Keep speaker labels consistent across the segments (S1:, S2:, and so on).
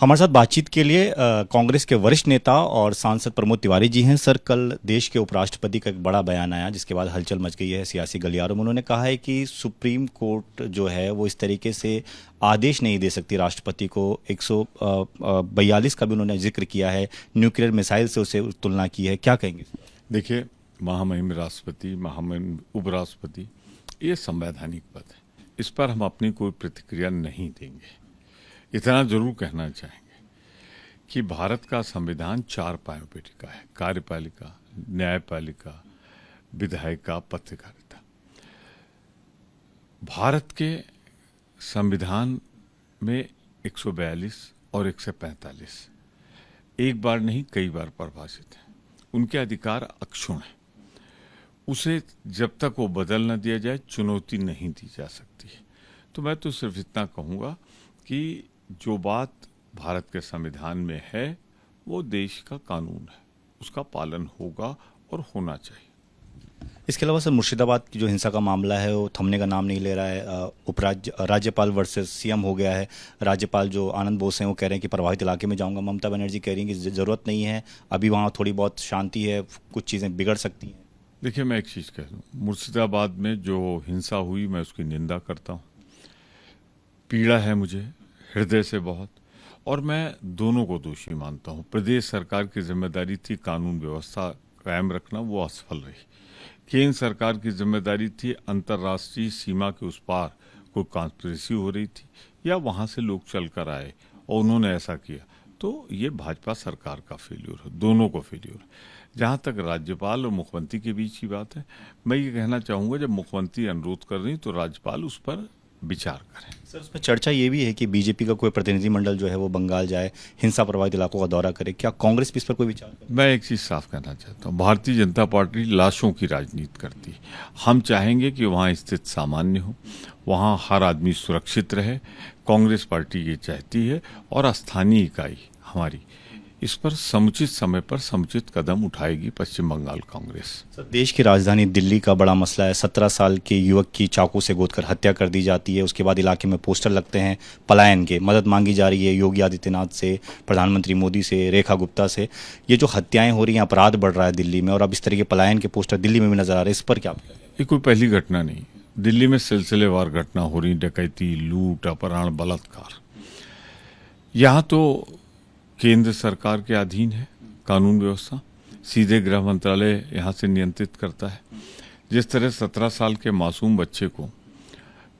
S1: हमारे साथ बातचीत के लिए कांग्रेस के वरिष्ठ नेता और सांसद प्रमोद तिवारी जी हैं। सर, कल देश के उपराष्ट्रपति का एक बड़ा बयान आया जिसके बाद हलचल मच गई है सियासी गलियारों में। उन्होंने कहा है कि सुप्रीम कोर्ट जो है वो इस तरीके से आदेश नहीं दे सकती राष्ट्रपति को। 142 का भी उन्होंने जिक्र किया है, न्यूक्लियर मिसाइल से उसे तुलना की है। क्या कहेंगे?
S2: देखिए, महामहिम राष्ट्रपति, महामहिम उपराष्ट्रपति, ये संवैधानिक पद है। इस पर हम अपनी कोई प्रतिक्रिया नहीं देंगे। इतना जरूर कहना चाहेंगे कि भारत का संविधान 4 पायों पे टिका है: कार्यपालिका, न्यायपालिका, विधायिका, पत्रकारिता। भारत के संविधान में 142 और 145 एक बार नहीं कई बार परिभाषित है। उनके अधिकार अक्षुण्ण है। उसे जब तक वो बदल न दिया जाए चुनौती नहीं दी जा सकती है। तो मैं तो सिर्फ इतना कहूँगा कि जो बात भारत के संविधान में है वो देश का कानून है, उसका पालन होगा और होना चाहिए।
S1: इसके अलावा सर, मुर्शिदाबाद की जो हिंसा का मामला है वो थमने का नाम नहीं ले रहा है। राज्यपाल वर्सेस सीएम हो गया है। राज्यपाल जो आनंद बोस हैं वो कह रहे हैं कि प्रभावित इलाके में जाऊंगा। ममता बनर्जी कह रही हैं कि ज़रूरत नहीं है, अभी वहाँ थोड़ी बहुत शांति है, कुछ चीज़ें बिगड़ सकती हैं।
S2: देखिए, मैं एक चीज़ कह दूँ, मुर्शिदाबाद में जो हिंसा हुई मैं उसकी निंदा करता हूँ। पीड़ा है मुझे हृदय से बहुत, और मैं दोनों को दोषी मानता हूँ। प्रदेश सरकार की जिम्मेदारी थी कानून व्यवस्था कायम रखना, वो असफल रही। केंद्र सरकार की जिम्मेदारी थी अंतर्राष्ट्रीय सीमा के उस पार कोई कॉन्स्पिरेसी हो रही थी या वहाँ से लोग चल कर आए और उन्होंने ऐसा किया, तो ये भाजपा सरकार का फेल्योर है, दोनों को फेल्योर है। जहाँ तक राज्यपाल और मुख्यमंत्री के बीच की बात है, मैं ये कहना चाहूँगा जब मुख्यमंत्री अनुरोध कर रही तो राज्यपाल उस पर विचार करें।
S1: सर, उसमें चर्चा ये भी है कि बीजेपी का कोई प्रतिनिधिमंडल जो है वो बंगाल जाए, हिंसा प्रभावित इलाकों का दौरा करे। क्या कांग्रेस भी इस पर कोई विचार करे?
S2: मैं एक चीज़ साफ कहना चाहता हूँ, भारतीय जनता पार्टी लाशों की राजनीति करती है। हम चाहेंगे कि वहाँ स्थिति सामान्य हो, वहाँ हर आदमी सुरक्षित रहे। कांग्रेस पार्टी ये चाहती है और स्थानीय इकाई हमारी इस पर समुचित समय पर समुचित कदम उठाएगी पश्चिम बंगाल कांग्रेस।
S1: सर, देश की राजधानी दिल्ली का बड़ा मसला है। 17 साल के युवक की चाकू से गोदकर हत्या कर दी जाती है। उसके बाद इलाके में पोस्टर लगते हैं पलायन के। मदद मांगी जा रही है योगी आदित्यनाथ से, प्रधानमंत्री मोदी से, रेखा गुप्ता से। ये जो हत्याएं हो रही हैं, अपराध बढ़ रहा है दिल्ली में, और अब इस तरह के पलायन के पोस्टर दिल्ली में भी नजर आ रहे हैं। इस पर क्या?
S2: ये कोई पहली घटना नहीं। दिल्ली में सिलसिलेवार घटना हो रही, डकैती, लूट, अपहरण, बलात्कार। यहाँ तो केंद्र सरकार के अधीन है कानून व्यवस्था, सीधे गृह मंत्रालय यहाँ से नियंत्रित करता है। जिस तरह 17 साल के मासूम बच्चे को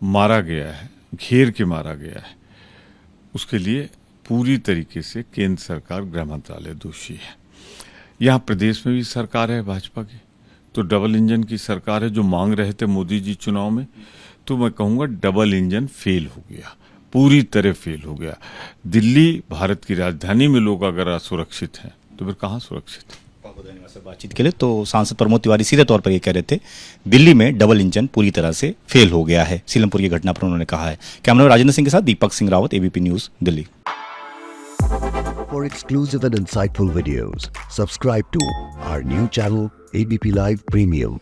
S2: मारा गया है, घेर के मारा गया है, उसके लिए पूरी तरीके से केंद्र सरकार, गृह मंत्रालय दोषी है। यहाँ प्रदेश में भी सरकार है भाजपा की, तो डबल इंजन की सरकार है। जो मांग रहे थे मोदी जी चुनाव में, तो मैं कहूँगा डबल इंजन फेल हो गया, पूरी तरह फेल हो गया। दिल्ली भारत की राजधानी में लोग अगर असुरक्षित हैं तो फिर कहाँ सुरक्षित है?
S1: बहुत बहुत धन्यवाद सर बातचीत के लिए। तो सांसद प्रमोद तिवारी सीधे तौर पर ये कह रहे थे दिल्ली में डबल इंजन पूरी तरह से फेल हो गया है। सीलमपुर की घटना पर उन्होंने कहा है। कैमरा राजेंद्र सिंह के साथ Deepak Singh Rawat, ABP news, Delhi.
S3: For exclusive and insightful videos, subscribe to our new channel ABP Live Premium.